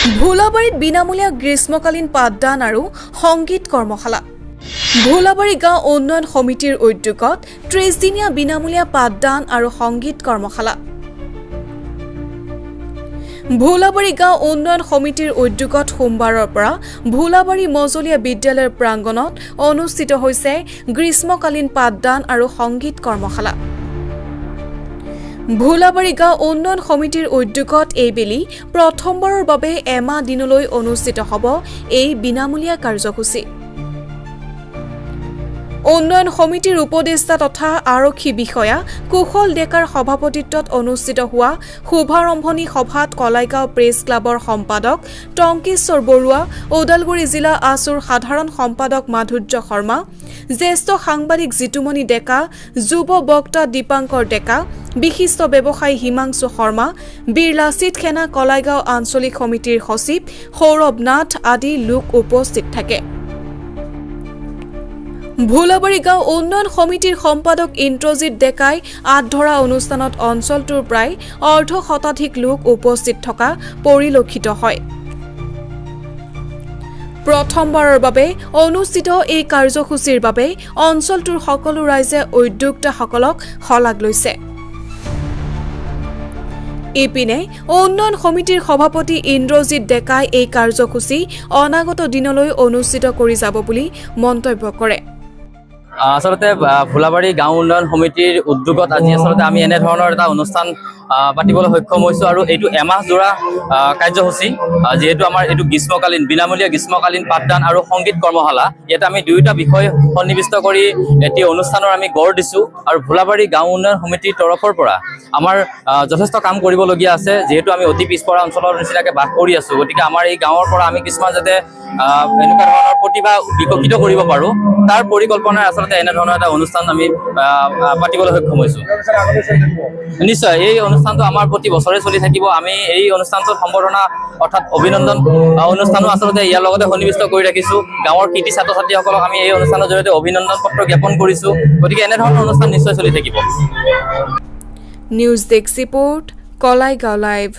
ভোলাবাৰীত বিনামূলীয়া গ্ৰীষ্মকালীন পাঠদান আৰু সংগীত কৰ্মশালা। ভোলাবাৰী গাঁও উন্নয়ন সমিতিৰ উদ্যোগত 30 দিনীয়া বিনামূলীয়া পাঠদান আৰু সংগীত কৰ্মশালা। ভোলাবাৰী গাঁও উন্নয়ন সমিতিৰ উদ্যোগত সোমবাৰৰ পৰা ভোলাবাৰী মজলীয়া বিদ্যালয়ৰ প্ৰাংগণত অনুষ্ঠিত হৈছে গ্ৰীষ্মকালীন পাঠদান আৰু সংগীত কৰ্মশালা। ভোলাবাৰী গাঁও উন্নয়ন সমিতিৰ উদ্যোগত এইবেলি প্ৰথমবাৰৰ বাবে এমাহ দিনলৈ অনুষ্ঠিত হ'ব এই বিনামূলীয়া কাৰ্যসূচী। উন্নয়ন সমিতিৰ উপদেষ্টা তথা আৰক্ষী বিষয়া কুশল ডেকাৰ সভাপতিত্বত অনুষ্ঠিত হোৱা শুভাৰম্ভণী সভাত কলাইগাঁও প্ৰেছ ক্লাবৰ সম্পাদক টংকেশ্বৰ বৰুৱা, ওদালগুৰি জিলা আসুৰ সাধাৰণ সম্পাদক মাধুৰ্য শৰ্মা, জ্যেষ্ঠ সাংবাদিক জিতুমণি ডেকা, যুৱ বক্তা দীপাংকৰ ডেকা, বিশিষ্ট ব্যৱসায়ী হিমাংশু শৰ্মা, বীৰ লাচিত সেনা কলাইগাঁও আঞ্চলিক সমিতিৰ সচিব সৌৰভ নাথ আদি লোক উপস্থিত থাকে। ভোলাবাৰী গাঁও উন্নয়ন সমিতিৰ সম্পাদক ইন্দ্ৰজিৎ ডেকাই আঁত ধৰা অনুষ্ঠানত অঞ্চলটোৰ প্ৰায় অৰ্ধশতাধিক লোক উপস্থিত থকা পৰিলক্ষিত হয়। প্ৰথমবাৰৰ বাবে অনুষ্ঠিত এই কাৰ্যসূচীৰ বাবে অঞ্চলটোৰ সকলো ৰাইজে উদ্যোক্তাসকলক শলাগ লৈছে। ইপিনে উন্নয়ন সমিতিৰ সভাপতি ইন্দ্ৰজিৎ ডেকাই এই কাৰ্যসূচী অনাগত দিনলৈ অনুষ্ঠিত কৰি যাব বুলি মন্তব্য কৰে। আচলতে ভোলাবাৰী গাঁও উন্নয়ন সমিতিৰ উদ্যোগত আজি আচলতে আমি এনেধৰণৰ এটা অনুষ্ঠান পাতিবলৈ সক্ষম হৈছোঁ আৰু এইটো এমাহ জোৰা কাৰ্যসূচী। যিহেতু আমাৰ এইটো গ্ৰীষ্মকালীন বিনামূলীয়া গ্ৰীষ্মকালীন পাঠদান আৰু সংগীত কৰ্মশালা, ইয়াত আমি দুয়োটা বিষয় সন্নিৱিষ্ট কৰি এটি অনুষ্ঠানৰ আমি গঢ় দিছোঁ আৰু ভোলাবাৰী গাঁও উন্নয়ন সমিতিৰ তৰফৰ পৰা আমাৰ যথেষ্ট কাম কৰিবলগীয়া আছে। যিহেতু আমি অতি পিছপৰা অঞ্চলৰ নিচিনাকৈ বাস কৰি আছোঁ, গতিকে আমাৰ এই গাঁৱৰ পৰা আমি কিছুমান যাতে এনেকুৱা ধৰণৰ প্ৰতিভা বিকশিত কৰিব পাৰোঁ, তাৰ পৰিকল্পনাৰে আচলতে এনেধৰণৰ এটা অনুষ্ঠান আমি পাতিবলৈ সক্ষম হৈছোঁ। নিশ্চয় এই অনুষ্ঠানটো আমাৰ প্ৰতি বছৰে চলি থাকিব। আমি এই অনুষ্ঠানটোত সম্বৰ্ধনা অৰ্থাৎ অভিনন্দন অনুষ্ঠানো আচলতে ইয়াৰ লগতে সন্নিৱিষ্ট কৰি ৰাখিছোঁ। গাঁৱৰ কৃতি ছাত্ৰ ছাত্ৰীসকলক আমি এই অনুষ্ঠানৰ জৰিয়তে অভিনন্দন পত্ৰ জ্ঞাপন কৰিছোঁ। গতিকে এনেধৰণৰ অনুষ্ঠান নিশ্চয় চলি থাকিব। News desk report, Kalaigaon live.